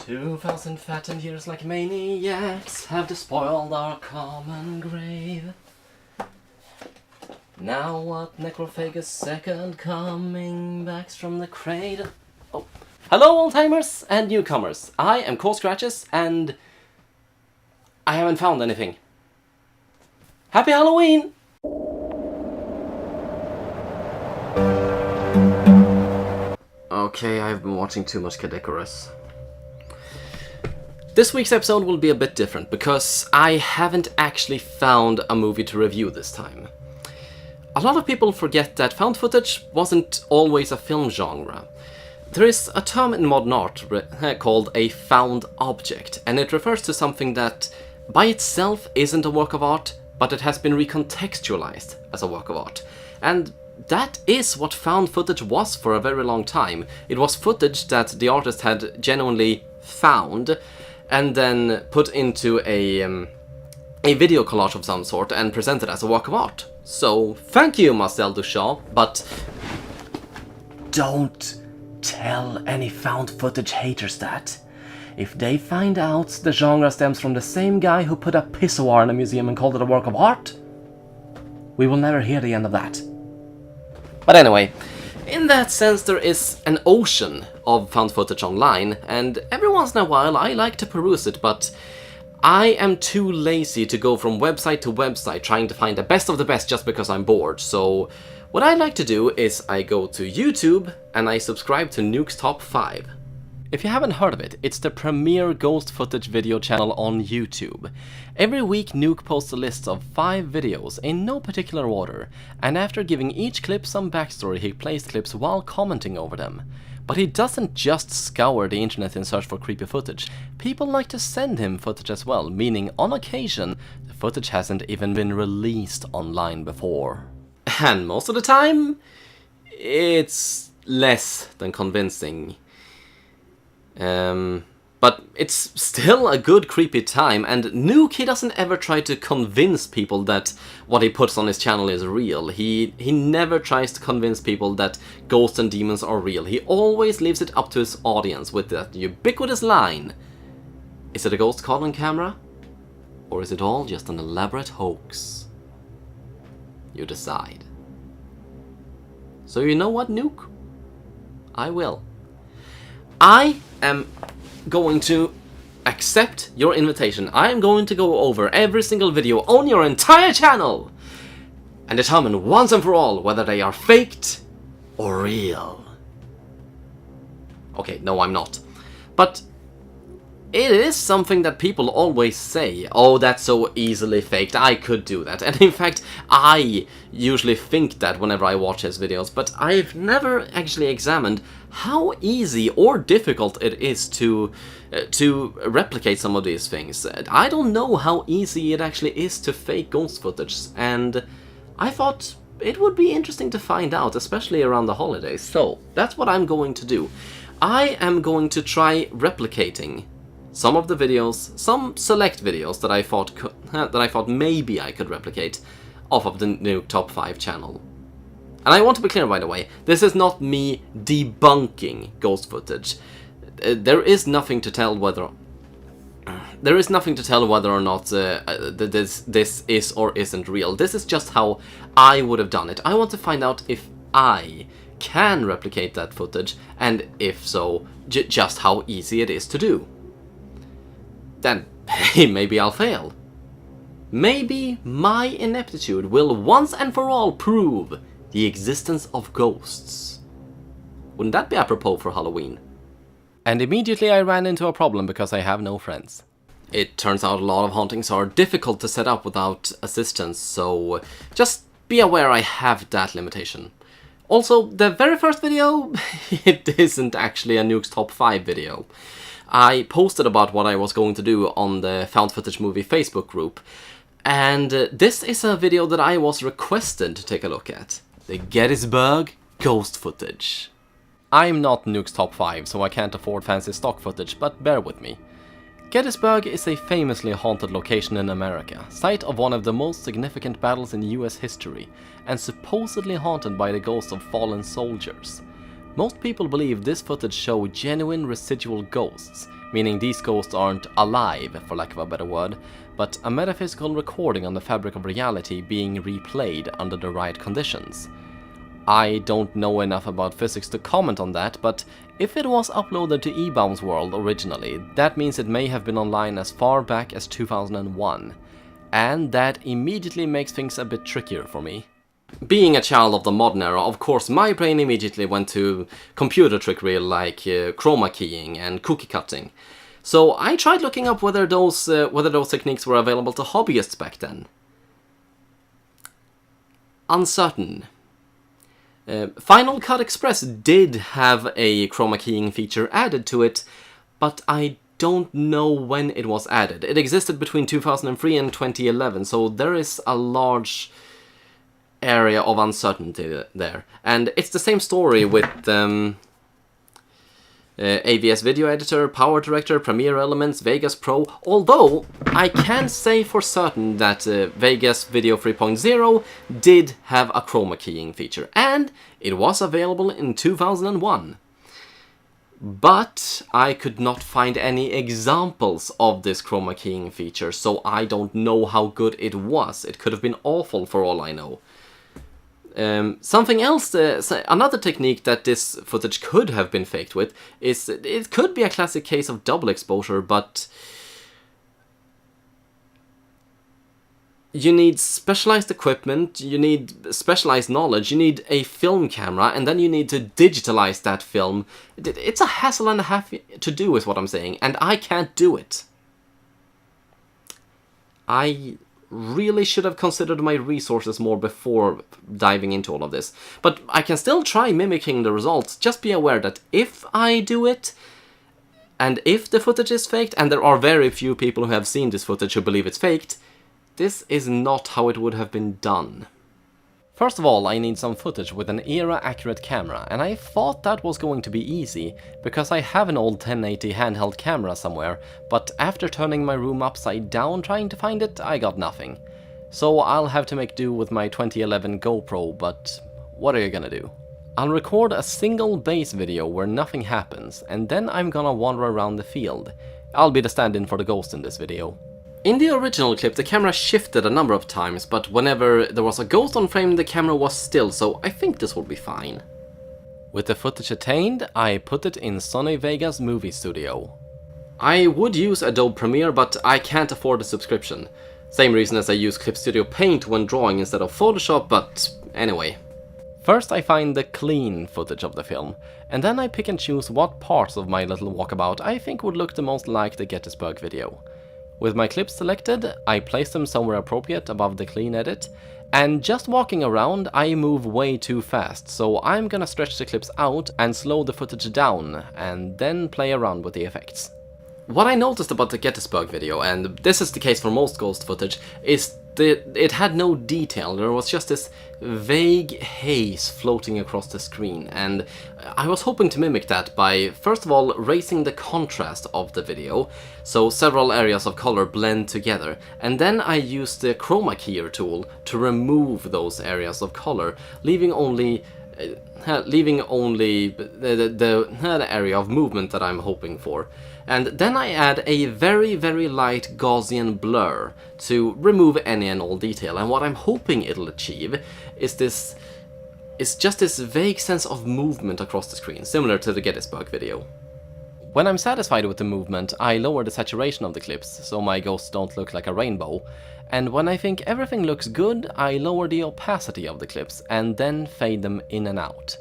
2,000 fattened years like maniacs have despoiled our common grave. Now what necrophagous second coming back from the cradle? Oh. Hello old-timers and newcomers, I am Core Scratches and I haven't found anything. Happy Halloween! Okay, I've been watching too much Cadecorus. This week's episode will be a bit different because I haven't actually found a movie to review this time. A lot of people forget that found footage wasn't always a film genre. There is a term in modern art called a found object, and it refers to something that by itself isn't a work of art, but it has been recontextualized as a work of art. And that is what found footage was for a very long time. It was footage that the artist had genuinely found and then put into a video collage of some sort and presented as a work of art. So, thank you, Marcel Duchamp, but don't tell any found footage haters that. If they find out the genre stems from the same guy who put a pissoir in a museum and called it a work of art, we will never hear the end of that. But anyway, in that sense there is an ocean of found footage online, and every once in a while I like to peruse it, but I am too lazy to go from website to website trying to find the best of the best just because I'm bored. So what I like to do is I go to YouTube and I subscribe to Nuke's Top 5. If you haven't heard of it, it's the premier ghost footage video channel on YouTube. Every week Nuke posts a list of 5 videos in no particular order, and after giving each clip some backstory he plays clips while commenting over them. But he doesn't just scour the internet in search for creepy footage. People like to send him footage as well, meaning on occasion the footage hasn't even been released online before. And most of the time, it's less than convincing. But it's still a good creepy time, and Nuke, he doesn't ever try to convince people that what he puts on his channel is real. He never tries to convince people that ghosts and demons are real. He always leaves it up to his audience with that ubiquitous line. Is it a ghost caught on camera? Or is it all just an elaborate hoax? You decide. So you know what, Nuke? I will. I am going to accept your invitation. I am going to go over every single video on your entire channel and determine once and for all whether they are faked or real. Okay, no, I'm not. But it is something that people always say, oh, that's so easily faked, I could do that. And in fact, I usually think that whenever I watch his videos, but I've never actually examined how easy or difficult it is to replicate some of these things. I don't know how easy it actually is to fake ghost footage, and I thought it would be interesting to find out, especially around the holidays. So that's what I'm going to do. I am going to try replicating some of the videos, some select videos that I thought maybe I could replicate off of the Nuke Top 5 channel. And I want to be clear, by the way, this is not me debunking ghost footage. There is nothing to tell whether or not this is or isn't real. This is just how I would have done it. I want to find out if I can replicate that footage, and if so, just how easy it is to do. Then, hey, maybe I'll fail. Maybe my ineptitude will once and for all prove the existence of ghosts. Wouldn't that be apropos for Halloween? And immediately I ran into a problem because I have no friends. It turns out a lot of hauntings are difficult to set up without assistance, so just be aware I have that limitation. Also, the very first video, it isn't actually a Nuke's Top 5 video. I posted about what I was going to do on the Found Footage Movie Facebook group, and this is a video that I was requested to take a look at. The Gettysburg Ghost Footage. I'm not Nuke's Top 5, so I can't afford fancy stock footage, but bear with me. Gettysburg is a famously haunted location in America, site of one of the most significant battles in US history, and supposedly haunted by the ghosts of fallen soldiers. Most people believe this footage show genuine residual ghosts, meaning these ghosts aren't alive, for lack of a better word, but a metaphysical recording on the fabric of reality being replayed under the right conditions. I don't know enough about physics to comment on that, but if it was uploaded to E-Bound's world originally, that means it may have been online as far back as 2001. And that immediately makes things a bit trickier for me. Being a child of the modern era, of course, my brain immediately went to computer trickery like chroma keying and cookie cutting. So I tried looking up whether those techniques were available to hobbyists back then. Uncertain. Final Cut Express did have a chroma keying feature added to it, but I don't know when it was added. It existed between 2003 and 2011, so there is a large area of uncertainty there. And it's the same story with AVS Video Editor, Power Director, Premiere Elements, Vegas Pro, although I can say for certain that Vegas Video 3.0 did have a chroma keying feature, and it was available in 2001. But I could not find any examples of this chroma keying feature, so I don't know how good it was. It could have been awful for all I know. Something else, another technique that this footage could have been faked with is, it could be a classic case of double exposure, but you need specialized equipment, you need specialized knowledge, you need a film camera, and then you need to digitalize that film. It's a hassle and a half to do, is what I'm saying, and I can't do it. I really should have considered my resources more before diving into all of this. But I can still try mimicking the results. Just be aware that if I do it, and if the footage is faked, and there are very few people who have seen this footage who believe it's faked, this is not how it would have been done. First of all, I need some footage with an era-accurate camera, and I thought that was going to be easy, because I have an old 1080 handheld camera somewhere, but after turning my room upside down trying to find it, I got nothing. So I'll have to make do with my 2011 GoPro, but what are you gonna do? I'll record a single base video where nothing happens, and then I'm gonna wander around the field. I'll be the stand-in for the ghost in this video. In the original clip, the camera shifted a number of times, but whenever there was a ghost on frame, the camera was still, so I think this will be fine. With the footage attained, I put it in Sony Vegas Movie Studio. I would use Adobe Premiere, but I can't afford a subscription. Same reason as I use Clip Studio Paint when drawing instead of Photoshop, but anyway. First I find the clean footage of the film, and then I pick and choose what parts of my little walkabout I think would look the most like the Gettysburg video. With my clips selected, I place them somewhere appropriate above the clean edit, and just walking around I move way too fast, so I'm gonna stretch the clips out and slow the footage down, and then play around with the effects. What I noticed about the Gettysburg video, and this is the case for most ghost footage, is that it had no detail. There was just this vague haze floating across the screen, and I was hoping to mimic that by, first of all, raising the contrast of the video, so several areas of color blend together, and then I used the chroma keyer tool to remove those areas of color, leaving only the area of movement that I'm hoping for. And then I add a very, very light Gaussian blur to remove any and all detail, and what I'm hoping it'll achieve is just this vague sense of movement across the screen, similar to the Gettysburg video. When I'm satisfied with the movement, I lower the saturation of the clips, so my ghosts don't look like a rainbow, and when I think everything looks good, I lower the opacity of the clips, and then fade them in and out.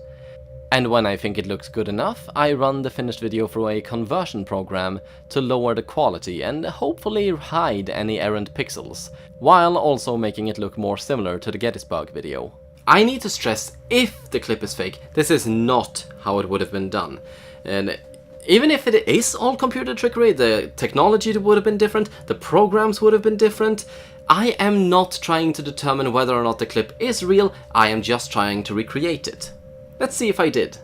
And when I think it looks good enough, I run the finished video through a conversion program to lower the quality and hopefully hide any errant pixels, while also making it look more similar to the Gettysburg video. I need to stress, if the clip is fake, this is not how it would have been done. And even if it is all computer trickery, the technology would have been different, the programs would have been different. I am not trying to determine whether or not the clip is real, I am just trying to recreate it. Let's see if I did.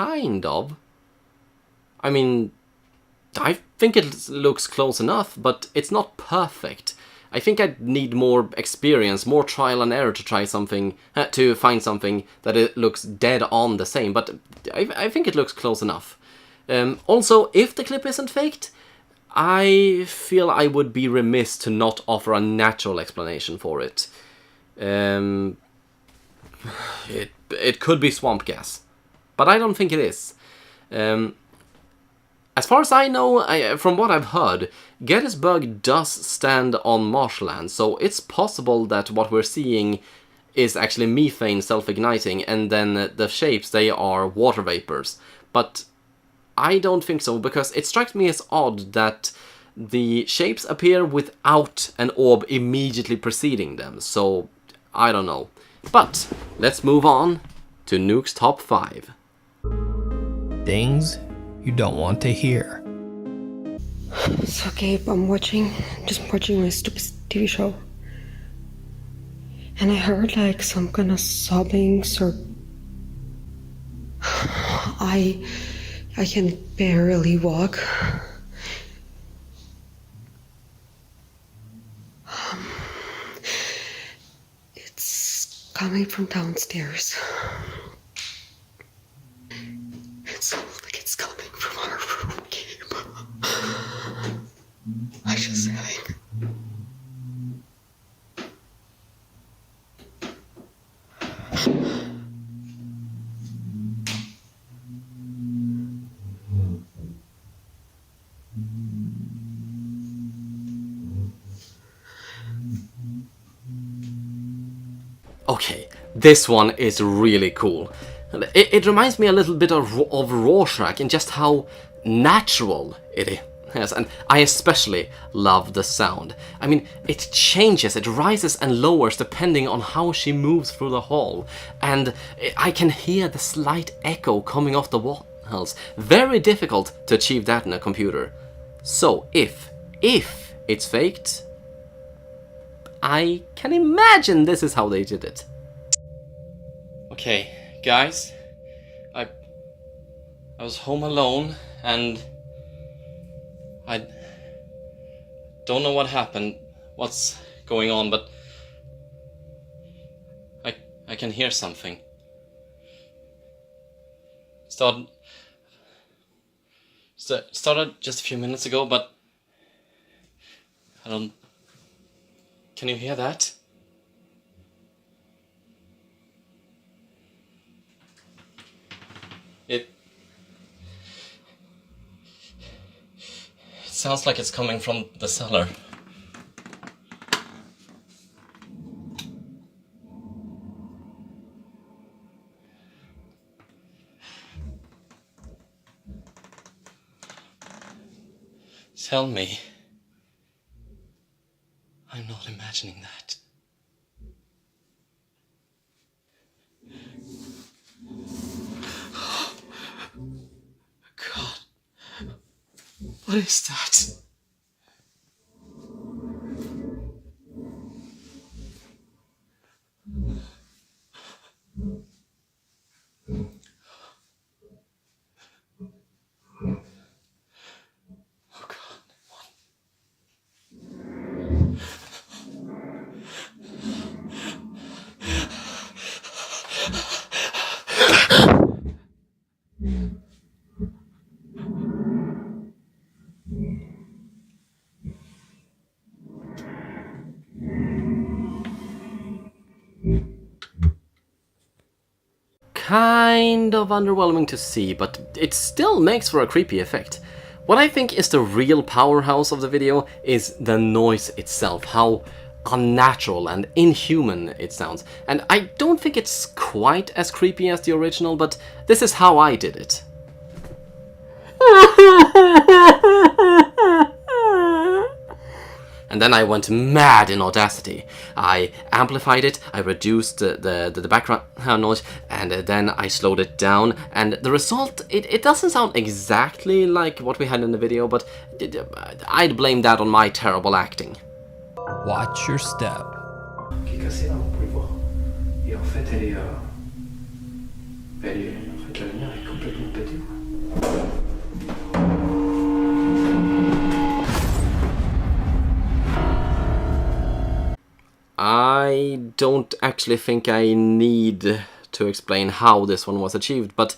kind of. I mean, I think it looks close enough, but it's not perfect. I think I'd need more experience, more trial and error to try something, to find something that it looks dead on the same, but I think it looks close enough. Also, if the clip isn't faked, I feel I would be remiss to not offer a natural explanation for it. It could be swamp gas, but I don't think it is. As far as I know, from what I've heard, Gettysburg does stand on marshland, so it's possible that what we're seeing is actually methane self-igniting, and then the shapes, they are water vapors. But I don't think so, because it strikes me as odd that the shapes appear without an orb immediately preceding them, so I don't know. But let's move on to Nuke's top 5. Things you don't want to hear. It's okay, I'm just watching my stupid TV show. And I heard like some kind of sobbings or... I can barely walk. It's coming from downstairs. It sounds like it's coming from our room, Gabe. I just saying. Okay, this one is really cool. It reminds me a little bit of Rorschach in just how natural it is. Yes, and I especially love the sound. I mean, it changes, it rises and lowers depending on how she moves through the hall. And I can hear the slight echo coming off the walls. Very difficult to achieve that in a computer. So, if it's faked, I can imagine this is how they did it. Okay, guys, I was home alone and I don't know what happened, what's going on, but I can hear something. Started just a few minutes ago, but I don't... Can you hear that? It sounds like it's coming from the cellar. Tell me I'm not imagining that. God, what is that? Oh God, what? Kind of underwhelming to see, but it still makes for a creepy effect. What I think is the real powerhouse of the video is the noise itself, how unnatural and inhuman it sounds. And I don't think it's quite as creepy as the original, but this is how I did it. And then I went mad in Audacity. I amplified it, I reduced the background noise, and then I slowed it down. And the result, it doesn't sound exactly like what we had in the video, but I'd blame that on my terrible acting. Watch your step. Qui est cassée là, on peut le voir. Et en fait, elle est. La lumière est comme I don't actually think I need to explain how this one was achieved, but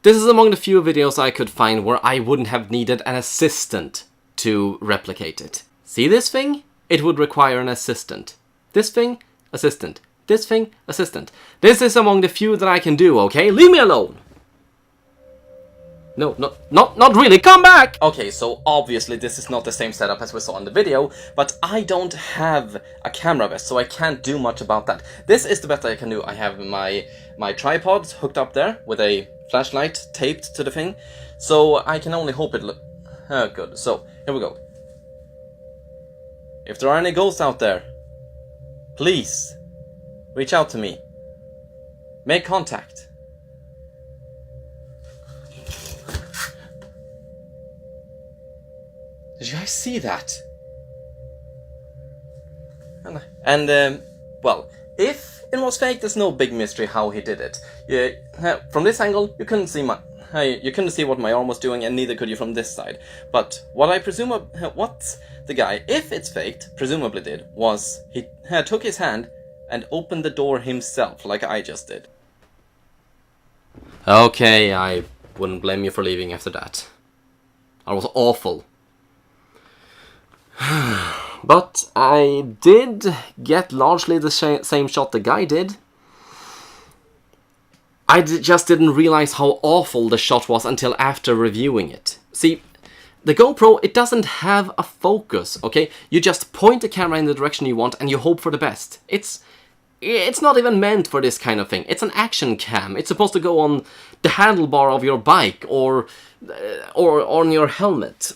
this is among the few videos I could find where I wouldn't have needed an assistant to replicate it. See this thing? It would require an assistant. This thing? Assistant. This thing? Assistant. This is among the few that I can do, okay? Leave me alone! No, not really, come back! Okay, so obviously this is not the same setup as we saw in the video, but I don't have a camera vest, so I can't do much about that. This is the best I can do. I have my tripod hooked up there with a flashlight taped to the thing, so I can only hope it good. So, here we go. If there are any ghosts out there, please, reach out to me. Make contact. Did you guys see that? And well, if it was fake, there's no big mystery how he did it. From this angle, you couldn't see what my arm was doing, and neither could you from this side. But what I presume, what the guy, if it's faked, presumably did, was he took his hand and opened the door himself, like I just did. Okay, I wouldn't blame you for leaving after that. That was awful. But I did get largely the same shot the guy did. I just didn't realize how awful the shot was until after reviewing it. See, the GoPro, it doesn't have a focus, okay? You just point the camera in the direction you want and you hope for the best. It's not even meant for this kind of thing. It's an action cam. It's supposed to go on the handlebar of your bike or on your helmet.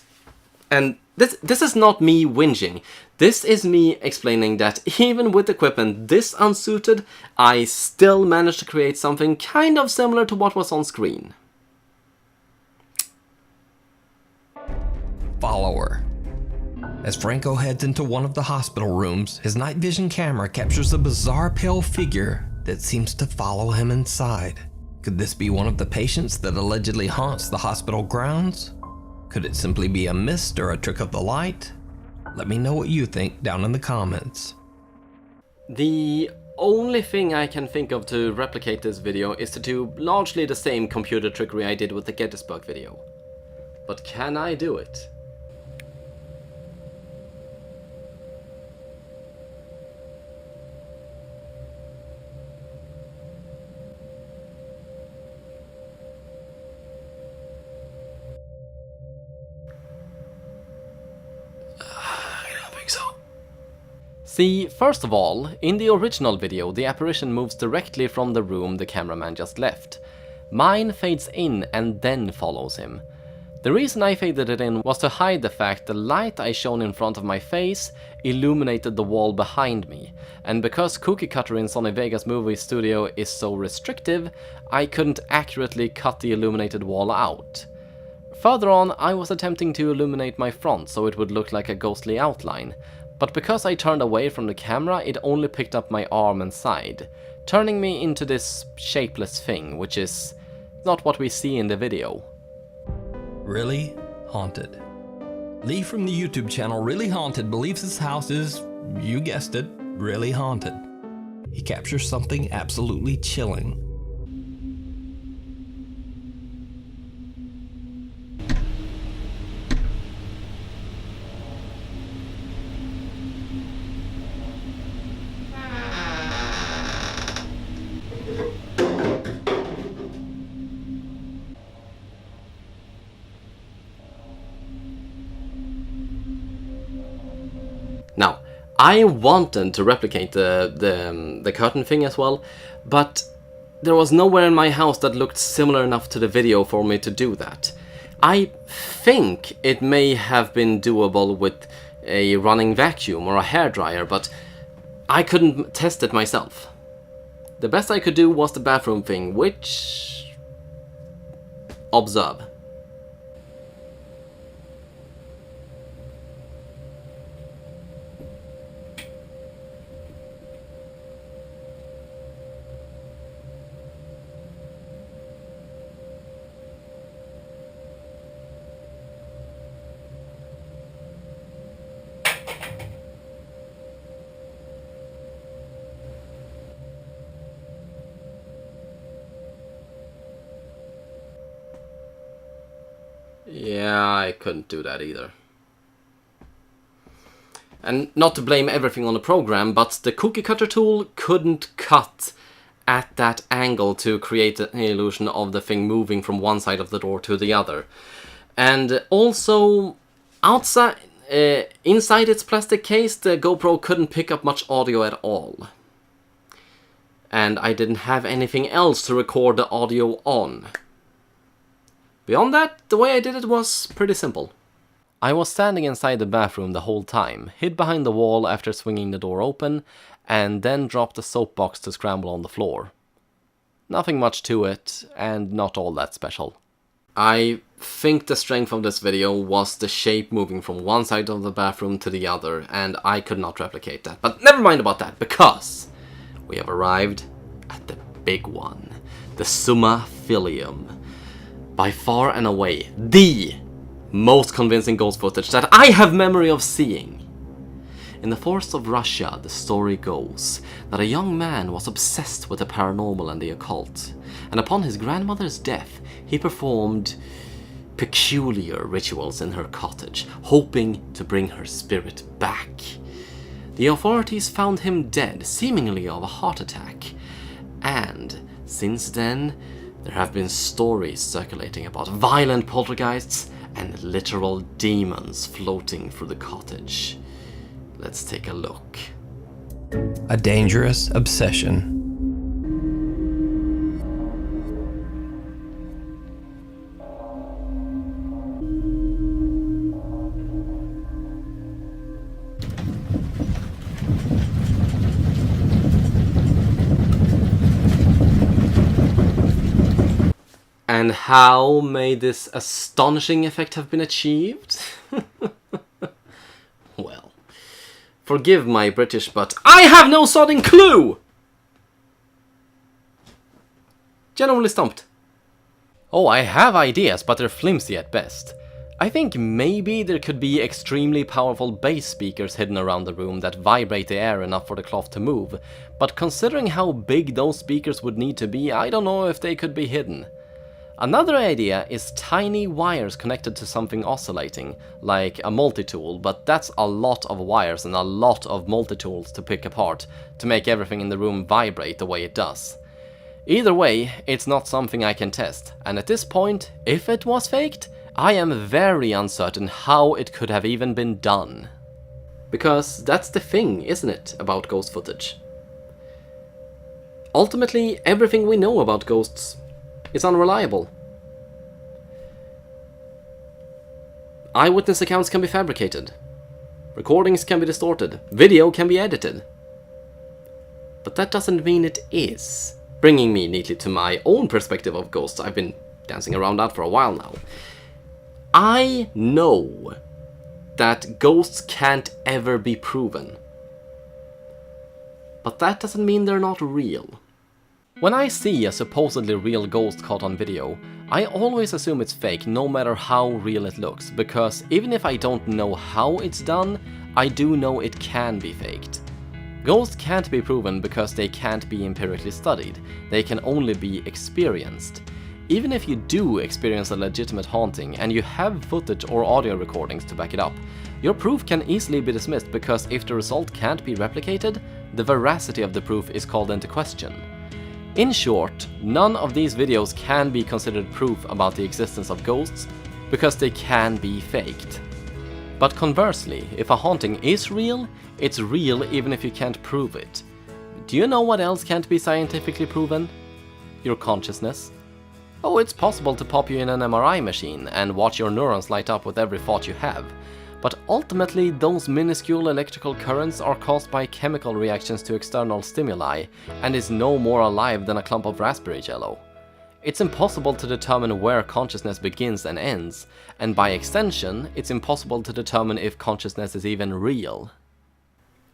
And this is not me whinging. This is me explaining that even with equipment this unsuited, I still managed to create something kind of similar to what was on screen. Follower. As Franco heads into one of the hospital rooms, his night vision camera captures a bizarre pale figure that seems to follow him inside. Could this be one of the patients that allegedly haunts the hospital grounds? Could it simply be a mist or a trick of the light? Let me know what you think down in the comments. The only thing I can think of to replicate this video is to do largely the same computer trickery I did with the Gettysburg video. But can I do it? See, first of all, in the original video, the apparition moves directly from the room the cameraman just left. Mine fades in and then follows him. The reason I faded it in was to hide the fact the light I shone in front of my face illuminated the wall behind me, and because cookie cutter in Sony Vegas movie studio is so restrictive, I couldn't accurately cut the illuminated wall out. Further on, I was attempting to illuminate my front so it would look like a ghostly outline, but because I turned away from the camera, it only picked up my arm and side, turning me into this shapeless thing, which is not what we see in the video. Really Haunted. Lee from the YouTube channel Really Haunted believes his house is, you guessed it, really haunted. He captures something absolutely chilling. Now, I wanted to replicate the curtain thing as well, but there was nowhere in my house that looked similar enough to the video for me to do that. I think it may have been doable with a running vacuum or a hairdryer, but I couldn't test it myself. The best I could do was the bathroom thing, which... observe. Yeah, I couldn't do that either. And not to blame everything on the program, but the cookie cutter tool couldn't cut at that angle to create an illusion of the thing moving from one side of the door to the other. And also, inside its plastic case, the GoPro couldn't pick up much audio at all. And I didn't have anything else to record the audio on. Beyond that, the way I did it was pretty simple. I was standing inside the bathroom the whole time, hid behind the wall after swinging the door open, and then dropped the soapbox to scramble on the floor. Nothing much to it, and not all that special. I think the strength of this video was the shape moving from one side of the bathroom to the other, and I could not replicate that. But never mind about that, because we have arrived at the big one. The Summa Filium. By far and away, the most convincing ghost footage that I have memory of seeing. In the forests of Russia, the story goes that a young man was obsessed with the paranormal and the occult, and upon his grandmother's death, he performed peculiar rituals in her cottage, hoping to bring her spirit back. The authorities found him dead, seemingly of a heart attack, and since then, there have been stories circulating about violent poltergeists and literal demons floating through the cottage. Let's take a look. A dangerous obsession. And how may this astonishing effect have been achieved? Well, forgive my British, but I have no sodding clue! Genuinely stumped. Oh, I have ideas, but they're flimsy at best. I think maybe there could be extremely powerful bass speakers hidden around the room that vibrate the air enough for the cloth to move, but considering how big those speakers would need to be, I don't know if they could be hidden. Another idea is tiny wires connected to something oscillating, like a multi-tool, but that's a lot of wires and a lot of multi-tools to pick apart to make everything in the room vibrate the way it does. Either way, it's not something I can test, and at this point, if it was faked, I am very uncertain how it could have even been done. Because that's the thing, isn't it, about ghost footage? Ultimately, everything we know about ghosts is unreliable. Eyewitness accounts can be fabricated. Recordings can be distorted. Video can be edited. But that doesn't mean it is. Bringing me neatly to my own perspective of ghosts. I've been dancing around that for a while now. I know that ghosts can't ever be proven. But that doesn't mean they're not real. When I see a supposedly real ghost caught on video, I always assume it's fake no matter how real it looks, because even if I don't know how it's done, I do know it can be faked. Ghosts can't be proven because they can't be empirically studied, they can only be experienced. Even if you do experience a legitimate haunting and you have footage or audio recordings to back it up, your proof can easily be dismissed because if the result can't be replicated, the veracity of the proof is called into question. In short, none of these videos can be considered proof about the existence of ghosts because they can be faked. But conversely, if a haunting is real, it's real even if you can't prove it. Do you know what else can't be scientifically proven? Your consciousness. Oh, it's possible to pop you in an MRI machine and watch your neurons light up with every thought you have. But ultimately, those minuscule electrical currents are caused by chemical reactions to external stimuli, and is no more alive than a clump of raspberry jello. It's impossible to determine where consciousness begins and ends, and by extension, it's impossible to determine if consciousness is even real.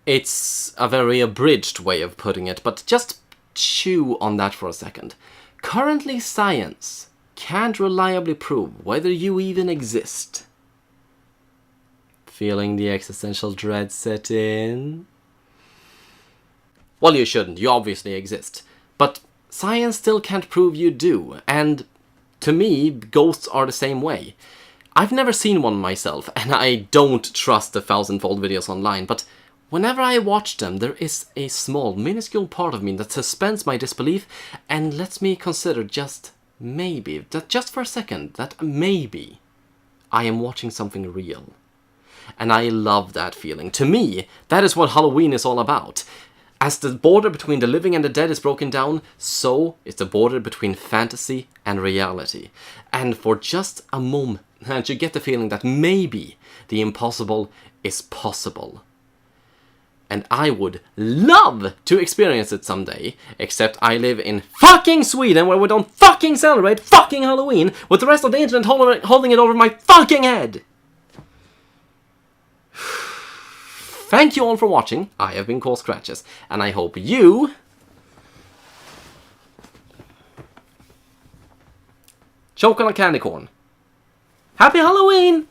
It's a very abridged way of putting it, but just chew on that for a second. Currently, science can't reliably prove whether you even exist. Feeling the existential dread set in? Well, you shouldn't, you obviously exist. But science still can't prove you do, and to me, ghosts are the same way. I've never seen one myself, and I don't trust the thousandfold videos online, but whenever I watch them, there is a small, minuscule part of me that suspends my disbelief and lets me consider just maybe, just for a second, that maybe I am watching something real. And I love that feeling. To me, that is what Halloween is all about. As the border between the living and the dead is broken down, so is the border between fantasy and reality. And for just a moment, you get the feeling that maybe the impossible is possible. And I would love to experience it someday, except I live in fucking Sweden where we don't fucking celebrate fucking Halloween with the rest of the internet holding it over my fucking head. Thank you all for watching. I have been Cole Scratches, and I hope you choke on a candy corn. Happy Halloween!